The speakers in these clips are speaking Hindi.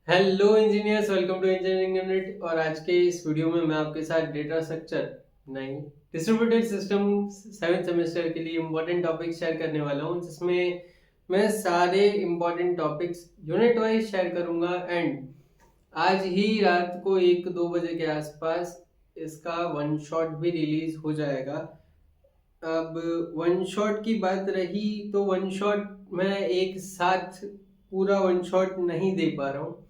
Hello engineers, welcome to engineering unit. और आज के इस वीडियो में मैं आपके साथ डेटा स्ट्रक्चर नहीं डिस्ट्रीब्यूटेड सिस्टम 7th सेमेस्टर के लिए इम्पोर्टेंट टॉपिक्स शेयर करने वाला हूं, जिसमें मैं सारे important topics unit wise share करूंगा। एंड आज ही रात को 1-2 बजे के आसपास इसका वन शॉट भी रिलीज हो जाएगा। अब वन शॉट की बात रही तो वन शॉट मैं एक साथ पूरा वन शॉट नहीं दे पा रहा हूँ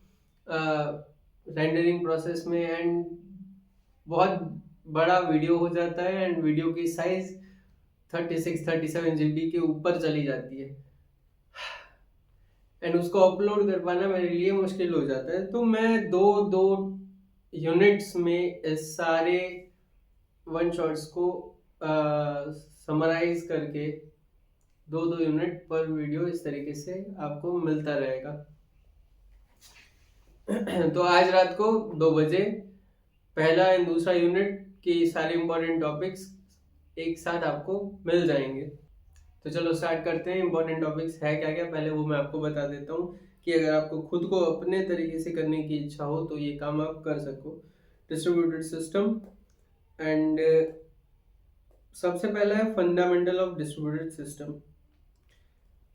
रेंडरिंग प्रोसेस में। एंड बहुत बड़ा वीडियो हो जाता है एंड वीडियो की साइज 36-37 GB के ऊपर चली जाती है एंड उसको अपलोड कर पाना मेरे लिए मुश्किल हो जाता है। तो मैं दो दो यूनिट्स में इस सारे वन शॉट्स को समराइज करके दो दो यूनिट पर वीडियो इस तरीके से आपको मिलता रहेगा। तो आज रात को 2 बजे पहला एंड दूसरा यूनिट की सारे इंपॉर्टेंट टॉपिक्स एक साथ आपको मिल जाएंगे। तो चलो स्टार्ट करते हैं। इंपॉर्टेंट टॉपिक्स है क्या क्या, पहले वो मैं आपको बता देता हूँ कि अगर आपको खुद को अपने तरीके से करने की इच्छा हो तो ये काम आप कर सको। डिस्ट्रीब्यूटेड सिस्टम एंड सबसे पहला है fundamental of distributed system.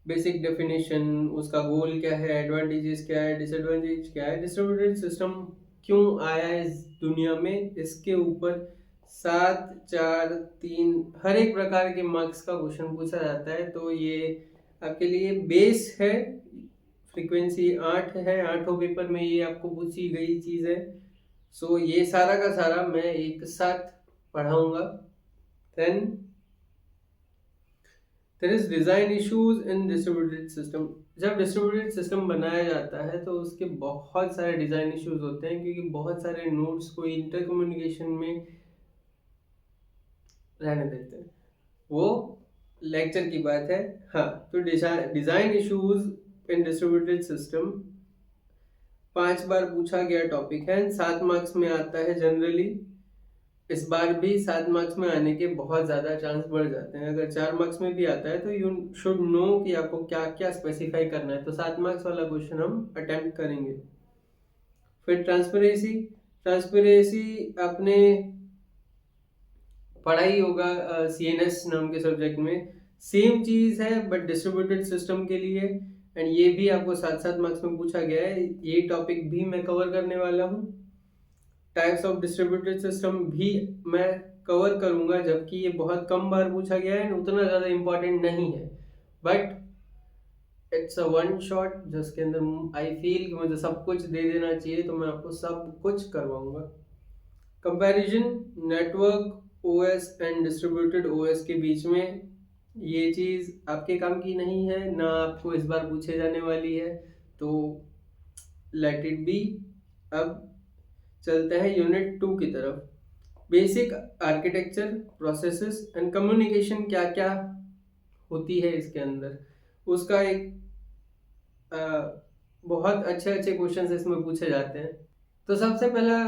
Basic definition, उसका गोल क्या है, एडवांटेजेस क्या है, डिसएडवांटेज क्या है, डिस्ट्रीब्यूटेड सिस्टम क्यों आया इस दुनिया में, इसके ऊपर 7, 4, 3 हर एक प्रकार के मार्क्स का क्वेश्चन पूछा जाता है। तो ये आपके लिए बेस है। फ्रीक्वेंसी 8 है, 8 पेपर में ये आपको पूछी गई चीज है। सो ये सारा का सारा मैं एक साथ पढ़ाऊंगा। Then there is design issues in distributed system. जब डिस्ट्रीब्यूटेड सिस्टम बनाया जाता है तो उसके बहुत सारे डिजाइन इश्यूज होते हैं, क्योंकि बहुत सारे नोड्स को इंटर कम्युनिकेशन में रहने देते हैं। वो लेक्चर की बात है। हाँ, तो design issues in distributed system 5 बार पूछा गया टॉपिक है, 7 मार्क्स में आता है जनरली। इस बार भी 7 मार्क्स में आने के बहुत ज़्यादा चांस बढ़ जाते हैं। अगर 4 मार्क्स में भी आता है तो यू शुड नो कि आपको क्या क्या स्पेसिफाई करना है। तो 7 मार्क्स वाला क्वेश्चन हम अटेम्प्ट करेंगे। फिर ट्रांसपेरेंसी। ट्रांसपेरेंसी आपने पढ़ा ही होगा CNS नाम के सब्जेक्ट में। सेम चीज़ है बट डिस्ट्रीब्यूटेड सिस्टम के लिए। एंड ये भी आपको 7-7 मार्क्स में पूछा गया है। ये टॉपिक भी मैं कवर करने वाला हूँ। टाइप्स ऑफ डिस्ट्रीब्यूटेड सिस्टम भी मैं कवर करूंगा, जबकि ये बहुत कम बार पूछा गया है, उतना ज़्यादा इम्पोर्टेंट नहीं है। But it's a one shot जिसके अंदर आई फील कि मुझे सब कुछ दे देना चाहिए, तो मैं आपको सब कुछ करवाऊंगा। Comparison network OS and distributed OS के बीच में, ये चीज़ आपके काम की नहीं है, ना आपको इस बार पूछे जाने वाली है। तो लेट इट बी। अब चलते हैं यूनिट 2 की तरफ। Basic architecture, processes and communication क्या क्या होती है इसके अंदर, उसका एक बहुत अच्छे अच्छे क्वेश्चन इसमें पूछे जाते हैं। तो सबसे पहला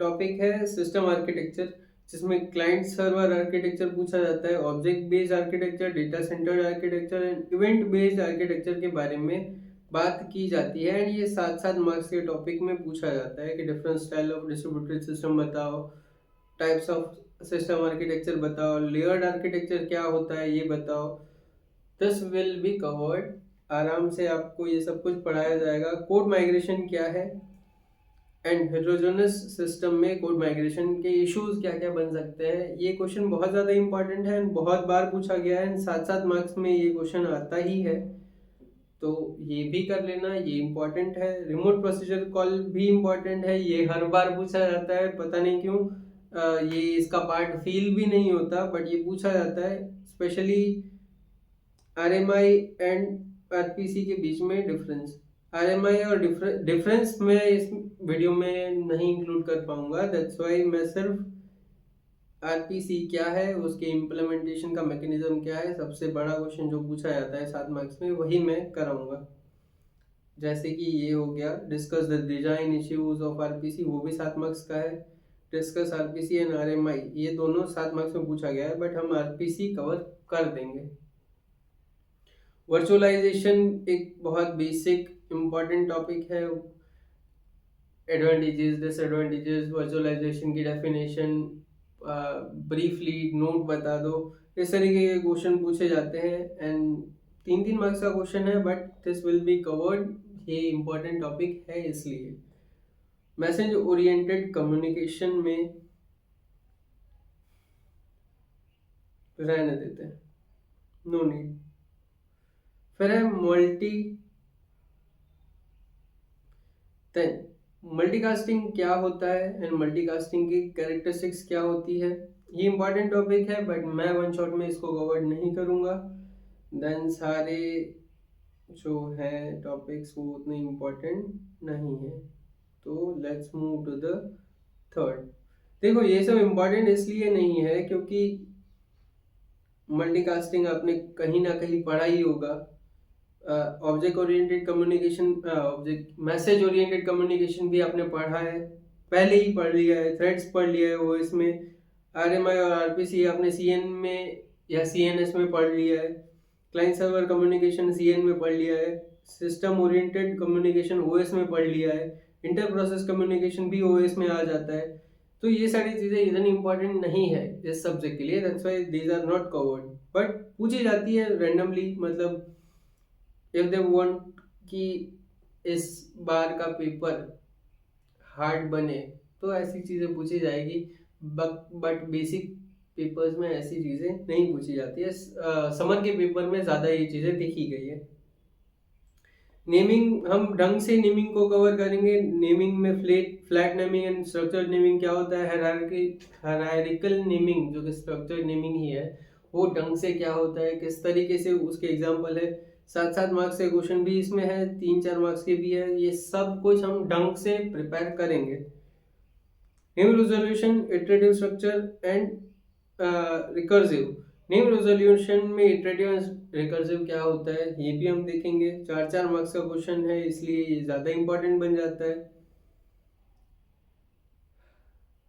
टॉपिक है सिस्टम आर्किटेक्चर, जिसमें क्लाइंट सर्वर आर्किटेक्चर पूछा जाता है, object based architecture, data centre architecture and event based architecture के बारे में बात की जाती है। एंड ये 7-7 मार्क्स के टॉपिक में पूछा जाता है कि different style of distributed system बताओ, टाइप्स ऑफ सिस्टम आर्किटेक्चर बताओ, लेयर्ड आर्किटेक्चर क्या होता है ये बताओ। This will be covered. आराम से आपको ये सब कुछ पढ़ाया जाएगा। कोड माइग्रेशन क्या है एंड हेटेरोजेनस सिस्टम में कोड माइग्रेशन के इश्यूज क्या क्या बन सकते हैं, ये क्वेश्चन बहुत ज़्यादा इंपॉर्टेंट है, बहुत बार पूछा गया है। 7-7 मार्क्स में ये क्वेश्चन आता ही है, तो ये भी कर लेना, ये इम्पोर्टेंट है। रिमोट प्रोसीजर कॉल भी इम्पोर्टेंट है, ये हर बार पूछा जाता है, पता नहीं क्यों। ये इसका पार्ट फील भी नहीं होता बट ये पूछा जाता है। स्पेशली RMI एंड RPC के बीच में डिफरेंस। RMI और डिफरेंस मैं इस वीडियो में नहीं इंक्लूड कर पाऊंगा, दैट्स वाई मैं सिर्फ RPC क्या है, उसके इम्प्लीमेंटेशन का मैकेनिज्म क्या है, सबसे बड़ा क्वेश्चन जो पूछा जाता है 7 मार्क्स में, वही मैं कराऊंगा। जैसे कि ये हो गया discuss the design issues of RPC, वो भी 7 मार्क्स का है। डिस्कस RPC एंड RMI, ये दोनों 7 मार्क्स में पूछा गया है बट हम RPC कवर कर देंगे। वर्चुअलाइजेशन एक बहुत बेसिक इम्पॉर्टेंट टॉपिक है। एडवांटेजेस, डिसएडवांटेजेस, वर्चुअलाइजेशन की डेफिनेशन, ब्रीफली नोट बता दो। इस तरीके के क्वेश्चन पूछे जाते हैं एंड 3-3 मार्क्स का क्वेश्चन है, but this will be covered. ये इम्पोर्टेंट टॉपिक है इसलिए। मैसेज ओरिएंटेड कम्युनिकेशन में रहने देते हैं, नो नीड। फिर है मल्टीकास्टिंग क्या होता है एंड मल्टीकास्टिंग की कैरेक्टरिस्टिक्स क्या होती है। ये इंपॉर्टेंट टॉपिक है, बट मैं वन शॉट में इसको कवर नहीं करूँगा। देन सारे जो हैं टॉपिक्स वो उतने इम्पोर्टेंट नहीं है। तो let's move to the third. देखो, ये सब इम्पोर्टेंट इसलिए नहीं है क्योंकि मल्टीकास्टिंग आपने कहीं ना कहीं पढ़ा ही होगा। Object oriented communication, object message oriented communication भी आपने पढ़ा है, पहले ही पढ़ लिया है। थ्रेड्स पढ़ लिया है, वो इसमें आरएमआई और आरपीसी आपने सीएन में या सीएनएस में पढ़ लिया है। क्लाइंट सर्वर कम्युनिकेशन सीएन में पढ़ लिया है। सिस्टम ओरिएंटेड कम्युनिकेशन ओएस में पढ़ लिया है। इंटर प्रोसेस कम्युनिकेशन भी ओएस में आ जाता है। तो ये सारी चीज़ें इतनी इंपॉर्टेंट नहीं है इस सब्जेक्ट के लिए, that's why these are not covered. But पूछी जाती है रैंडमली, मतलब इफ दे वांट कि इस बार का पेपर हार्ड बने तो ऐसी चीज़ें पूछी जाएगी। बट बेसिक पेपर्स में ऐसी चीज़ें नहीं पूछी जाती है। समर के पेपर में ज़्यादा ये चीज़ें देखी गई है। नेमिंग, हम ढंग से नेमिंग को कवर करेंगे। नेमिंग में flat naming and structured naming क्या होता है, हायरार्किकल नेमिंग जो कि स्ट्रक्चर्ड नेमिंग ही है, वो ढंग से क्या होता है, किस तरीके से, उसके एग्जांपल है। 7-7 मार्क्स के क्वेश्चन भी इसमें है, 3-4 मार्क्स के भी है। ये सब कुछ हम ढंग से प्रिपेयर करेंगे। Name resolution, iterative structure and recursive. Name resolution में इटरेटिव एंड रिकर्सिव क्या होता है ये भी हम देखेंगे। 4-4 मार्क्स का क्वेश्चन है, इसलिए ये ज़्यादा इंपॉर्टेंट बन जाता है।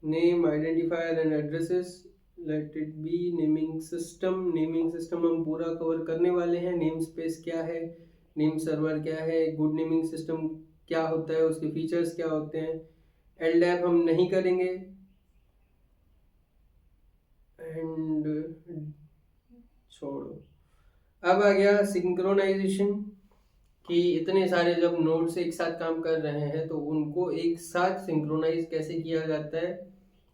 Name, identifier and addresses, let it be. Naming system हम पूरा कवर करने वाले हैं। नेम स्पेस क्या है, नेम सर्वर क्या है, गुड नेमिंग सिस्टम क्या होता है, उसके फीचर्स क्या होते हैं। एलडैप हम नहीं करेंगे। एंड छोड़ो, अब आ गया सिंक्रोनाइजेशन, कि इतने सारे जब नोड्स एक साथ काम कर रहे हैं तो उनको एक साथ सिंक्रोनाइज कैसे किया जाता है,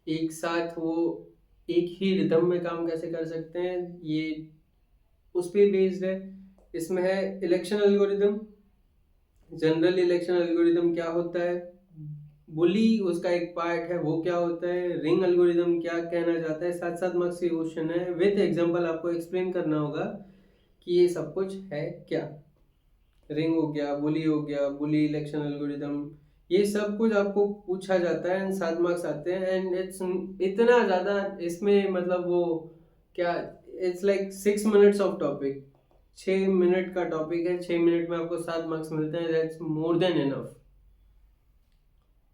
एक साथ वो एक ही रिदम में काम कैसे कर सकते हैं, ये उस पर बेस्ड है। इसमें है election algorithm. General election algorithm क्या होता है, बुली उसका एक पार्ट है, वो क्या होता है, रिंग एल्गोरिदम क्या कहना चाहता है। 7-7 मार्क्स के क्वेश्चन है, विद एग्जांपल आपको एक्सप्लेन करना होगा कि ये सब कुछ है क्या। रिंग हो गया, बुली हो गया, बुली इलेक्शन एल्गोरिदम, ये सब कुछ आपको पूछा जाता है एंड 7 मार्क्स आते हैं। एंड इट्स इतना ज़्यादा इसमें, मतलब वो क्या, it's like 6 minutes of topic. 6 minute का टॉपिक है, 6 मिनट में आपको 7 मार्क्स मिलते हैं, that's more than enough.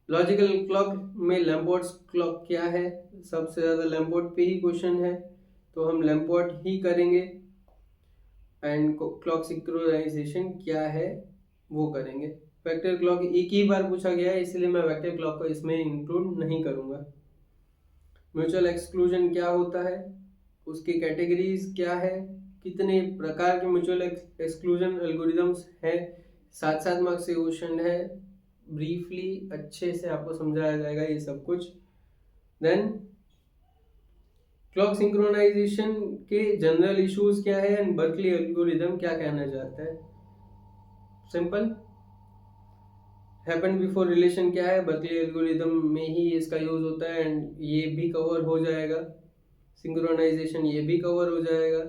Logical clock में लैम्पोर्ट्स क्लॉक क्या है, सबसे ज़्यादा लैम्पोर्ट पे ही क्वेश्चन है, तो हम लैम्पोर्ट ही करेंगे। एंड क्लॉक सिंक्रोनाइजेशन क्या है वो करेंगे। वेक्टर क्लॉक एक ही बार पूछा गया है, इसलिए मैं वेक्टर क्लॉक को इसमें इंक्लूड नहीं करूँगा। म्यूचुअल एक्सक्लूजन क्या होता है, उसकी कैटेगरीज क्या है, कितने प्रकार के म्यूचुअल एक्सक्लूजन एल्गोरिदम्स हैं। 7-7 मार्क्स के क्वेश्चन है, ब्रीफली अच्छे से आपको समझाया जाएगा ये सब कुछ। देन क्लॉक सिंक्रोनाइजेशन के जनरल इश्यूज क्या है एंड बर्कली एल्गोरिदम क्या कहना चाहता है। सिंपल, हैपन बिफोर रिलेशन क्या है, बर्कली एल्गोरिदम में ही इसका यूज होता है एंड ये भी कवर हो जाएगा। सिंक्रोनाइजेशन ये भी कवर हो जाएगा।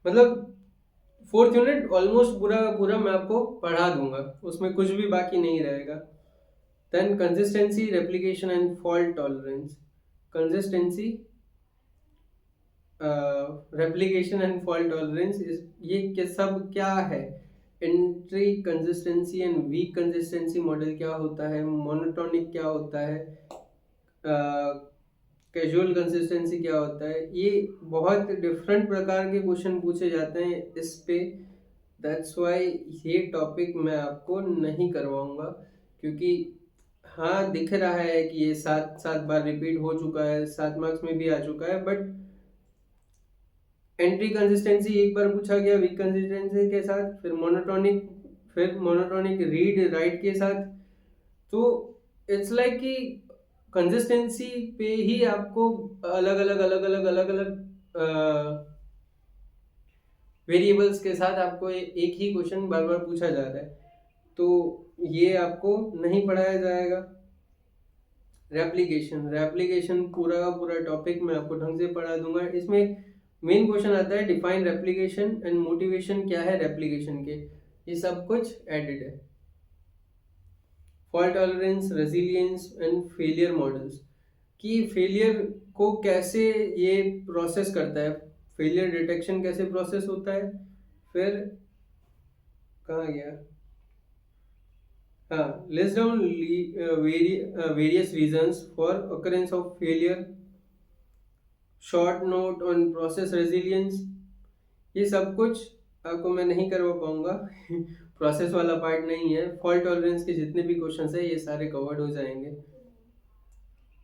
मतलब 4th यूनिट ऑलमोस्ट पूरा पूरा मैं आपको पढ़ा दूंगा, उसमें कुछ भी बाकी नहीं रहेगा। Then consistency, replication and fault tolerance. Consistency, replication and fault tolerance, ये सब क्या है। Entry consistency and weak consistency model क्या होता है, मोनोटोनिक क्या होता है, कैजुअल कंसिस्टेंसी क्या होता है। ये बहुत डिफरेंट प्रकार के क्वेश्चन पूछे जाते हैं इस पे, दैट्स वाई ये टॉपिक मैं आपको नहीं करवाऊंगा। क्योंकि हाँ दिख रहा है कि ये 7 बार रिपीट हो चुका है, 7 मार्क्स में भी आ चुका है, बट एंट्री कंसिस्टेंसी एक बार पूछा गया वीक कंसिस्टेंसी के साथ, फिर मोनोटोनिक रीड राइट के साथ। तो इट्स लाइक कि कंसिस्टेंसी पे ही आपको अलग अलग वेरिएबल्स के साथ आपको एक ही क्वेश्चन बार बार पूछा जा रहा है, तो ये आपको नहीं पढ़ाया जाएगा। रेप्लिकेशन पूरा का पूरा टॉपिक मैं आपको ढंग से पढ़ा दूंगा। इसमें मेन क्वेश्चन आता है डिफाइन रेप्लिकेशन एंड मोटिवेशन क्या है रेप्लिकेशन के, ये सब कुछ एडेड है। Fault tolerance, resilience and failure models, कि फेलियर को कैसे ये प्रोसेस करता है, फेलियर डिटेक्शन कैसे प्रोसेस होता है। फिर कहाँ गया, हाँ, list down various reasons for occurrence of failure, short note on process resilience. ये सब कुछ आपको मैं नहीं करवा पाऊंगा प्रोसेस वाला पार्ट नहीं है। फॉल्ट टॉलरेंस के जितने भी क्वेश्चंस है ये सारे कवर्ड हो जाएंगे।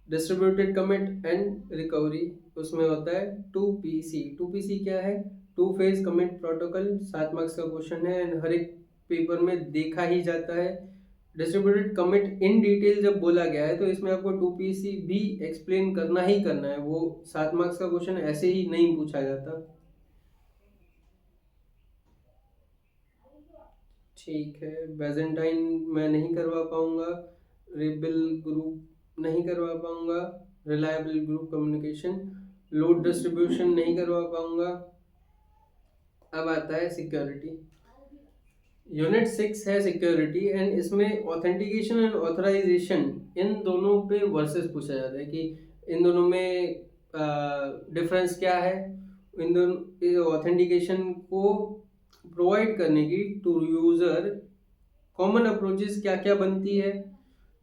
डिस्ट्रीब्यूटेड कमिट एंड रिकवरी, उसमें होता है 2PC। 2PC क्या है, two phase commit protocol, 7 marks का क्वेश्चन है एंड हर एक पेपर में देखा ही जाता है। डिस्ट्रीब्यूटेड कमिट इन डिटेल जब बोला गया है तो इसमें आपको 2PC भी एक्सप्लेन करना ही करना है, वो 7 मार्क्स का क्वेश्चन ऐसे ही नहीं पूछा जाता। ठीक है, बेजेंटाइन मैं नहीं करवा पाऊंगा, रेबल ग्रुप नहीं करवा पाऊंगा, reliable group communication, load distribution नहीं करवा पाऊंगा। अब आता है सिक्योरिटी। यूनिट 6 है सिक्योरिटी एंड इसमें ऑथेंटिकेशन एंड ऑथराइजेशन, इन दोनों पे वर्सेस पूछा जाता है कि इन दोनों में डिफरेंस क्या है, इन दोनों ऑथेंटिकेशन को प्रोवाइड करने की टू यूजर कॉमन अप्रोचेस क्या क्या बनती है,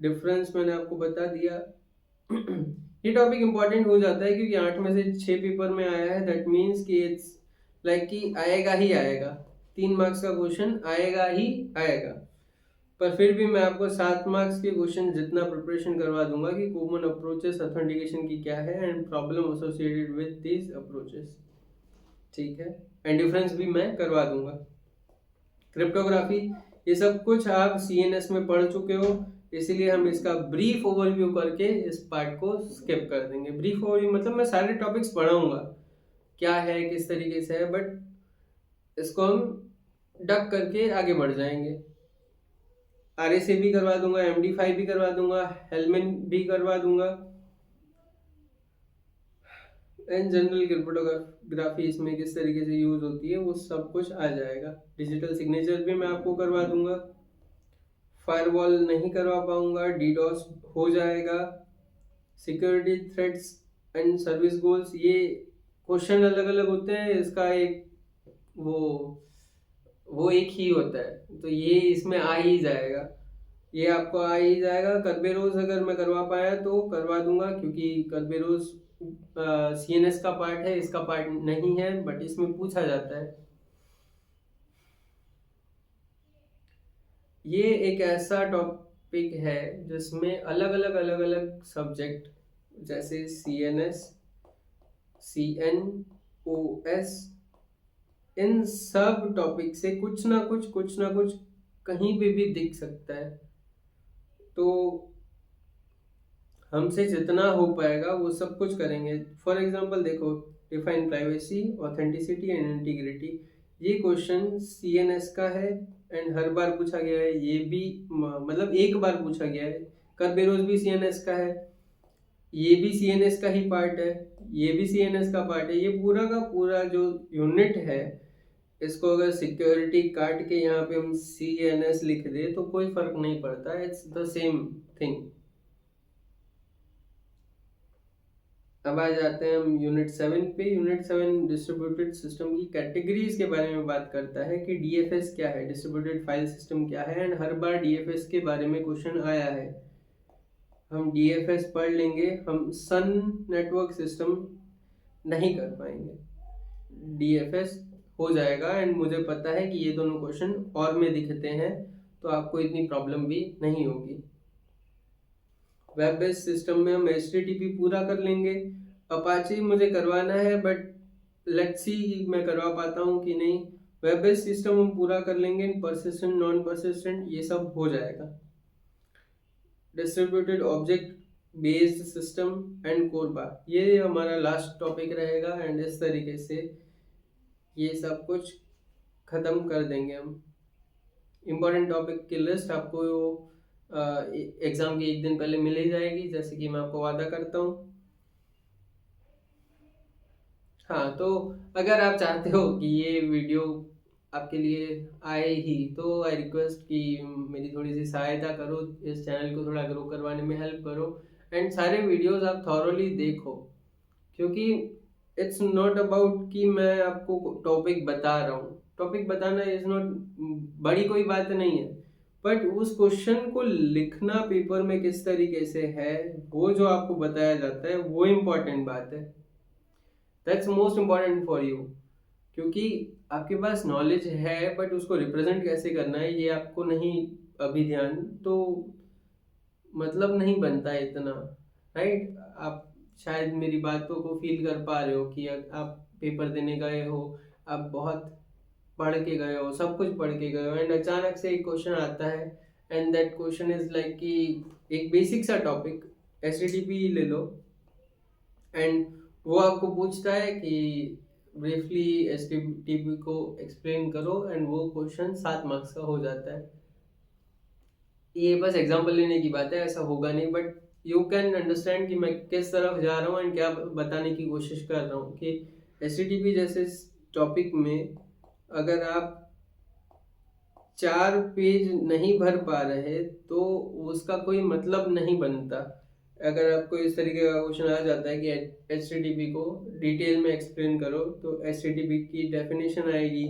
डिफरेंस मैंने आपको बता दिया। ये टॉपिक इंपॉर्टेंट हो जाता है क्योंकि 8 में से 6 पेपर में आया है, दैट मीन्स कि इट्स लाइक कि आएगा ही आएगा, 3 मार्क्स का क्वेश्चन आएगा ही आएगा। पर फिर भी मैं आपको 7 मार्क्स के क्वेश्चन जितना प्रिपरेशन करवा दूंगा कि कॉमन अप्रोचेस ऑथेंटिकेशन की क्या है and problem associated with these approaches, ठीक है, एंड डिफरेंस भी मैं करवा दूंगा। क्रिप्टोग्राफी, ये सब कुछ आप CNS में पढ़ चुके हो, इसीलिए हम इसका ब्रीफ ओवरव्यू करके इस पार्ट को स्किप कर देंगे। ब्रीफ ओवरव्यू मतलब मैं सारे टॉपिक्स पढ़ाऊंगा क्या है किस तरीके से है, बट इसको हम डक करके आगे बढ़ जाएंगे। RSA भी करवा दूंगा, MD5 भी करवा दूंगा, हेलमेन भी करवा दूंगा एंड जनरल क्रिप्टोग्राफी इसमें किस तरीके से यूज होती है वो सब कुछ आ जाएगा। डिजिटल सिग्नेचर भी मैं आपको करवा दूंगा। फायरवॉल नहीं करवा पाऊंगा, डीडॉस हो जाएगा। Security threats and service goals, ये क्वेश्चन अलग अलग होते हैं, इसका एक वो एक ही होता है, तो ये इसमें आ ही जाएगा, ये आपको आ ही जाएगा। कर्बेरोज अगर मैं करवा पाया तो करवा दूंगा क्योंकि कर्बेरोज CNS का पार्ट है, इसका पार्ट नहीं है, बट इसमें पूछा जाता है। ये एक ऐसा टॉपिक है जिसमें अलग अलग सब्जेक्ट जैसे CNS, CNOS, इन सब टॉपिक से कुछ ना कुछ कहीं पे भी दिख सकता है, तो हमसे जितना हो पाएगा वो सब कुछ करेंगे। फॉर एग्जांपल देखो, define privacy, authenticity and integrity, ये क्वेश्चन CNS का है एंड हर बार पूछा गया है, ये भी मतलब एक बार पूछा गया है। कर्बेरोज भी CNS का है, ये भी CNS का ही पार्ट है, ये भी CNS का पार्ट है। ये पूरा का पूरा जो यूनिट है, इसको अगर सिक्योरिटी काट के यहाँ पे हम CNS लिख दे तो कोई फर्क नहीं पड़ता, इट्स द सेम थिंग। अब आ जाते हैं हम यूनिट 7 पे। यूनिट 7 डिस्ट्रीब्यूटेड सिस्टम की कैटेगरीज के बारे में बात करता है कि DFS क्या है, डिस्ट्रीब्यूटेड फाइल सिस्टम क्या है, एंड हर बार DFS के बारे में क्वेश्चन आया है। हम DFS पढ़ लेंगे, हम सन नेटवर्क सिस्टम नहीं कर पाएंगे, DFS हो जाएगा। एंड मुझे पता है कि ये दोनों क्वेश्चन और में दिखते हैं, तो आपको इतनी प्रॉब्लम भी नहीं होगी। वेब बेस्ड सिस्टम में हम HTTP पूरा कर लेंगे। अपाचे मुझे करवाना है, बट लेट्स सी मैं करवा पाता हूँ कि नहीं। वेब बेस्ड सिस्टम हम पूरा कर लेंगे, परसिस्टेंट नॉन परसिस्टेंट ये सब हो जाएगा। Distributed object based system and Korba, ये हमारा लास्ट टॉपिक रहेगा। एंड इस तरीके से ये सब कुछ ख़त्म कर देंगे हम। इम्पोर्टेंट टॉपिक की लिस्ट आपको एग्ज़ाम के एक दिन पहले मिल ही जाएगी, जैसे कि मैं आपको वादा करता हूँ। हाँ, तो अगर आप चाहते हो कि ये वीडियो आपके लिए आए ही, तो आई रिक्वेस्ट कि मेरी थोड़ी सी सहायता करो, इस चैनल को थोड़ा ग्रो करवाने में हेल्प करो। एंड सारे वीडियोस आप थॉरोली देखो, क्योंकि इट्स नॉट अबाउट कि मैं आपको टॉपिक बता रहा हूँ। टॉपिक बताना इज नॉट बड़ी कोई बात नहीं है, बट उस क्वेश्चन को लिखना पेपर में किस तरीके से है, वो जो आपको बताया जाता है, वो इम्पोर्टेंट बात है। That's most important for you, क्योंकि आपके पास नॉलेज है, बट उसको रिप्रेजेंट कैसे करना है ये आपको नहीं अभी ध्यान, तो मतलब नहीं बनता है इतना, राइट। आप शायद मेरी बातों को फील कर पा रहे हो कि आप पेपर देने गए हो, आप बहुत पढ़ के गए हो, सब कुछ पढ़ के गए हो, एंड अचानक से एक क्वेश्चन आता है, and that question is like कि एक बेसिक सा टॉपिक HTTP ले लो, एंड वो आपको पूछता है कि ब्रीफली HTTP को एक्सप्लेन करो, एंड वो क्वेश्चन 7 मार्क्स का हो जाता है। ये बस एग्जांपल लेने की बात है, ऐसा होगा नहीं, बट यू कैन अंडरस्टैंड कि मैं किस तरफ जा रहा हूँ एंड क्या बताने की कोशिश कर रहा हूँ कि HTTP जैसे टॉपिक में अगर आप 4 पेज नहीं भर पा रहे तो उसका कोई मतलब नहीं बनता। अगर आपको इस तरीके का क्वेश्चन आ जाता है कि HTTP को डिटेल में एक्सप्लेन करो, तो HTTP की डेफिनेशन आएगी,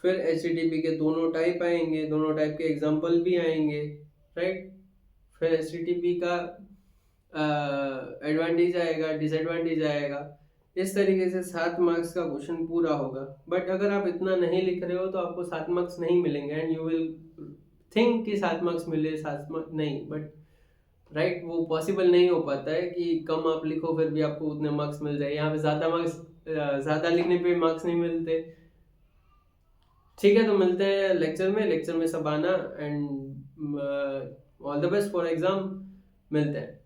फिर HTTP के दोनों टाइप आएंगे, दोनों टाइप के एग्जांपल भी आएंगे, राइट। फिर HTTP का एडवांटेज आएगा, डिसएडवांटेज आएगा। इस तरीके से 7 मार्क्स का क्वेश्चन पूरा होगा। बट अगर आप इतना नहीं लिख रहे हो तो आपको 7 मार्क्स नहीं मिलेंगे, एंड यू विल थिंक कि 7 मार्क्स मिले, 7 मार्क्स नहीं, बट राइट वो पॉसिबल नहीं हो पाता है कि कम आप लिखो फिर भी आपको उतने मार्क्स मिल जाए। यहाँ पे ज़्यादा मार्क्स, ज़्यादा लिखने पे मार्क्स नहीं मिलते। ठीक है, तो मिलते हैं लेक्चर में सब आना, and all the best for exam. मिलते हैं।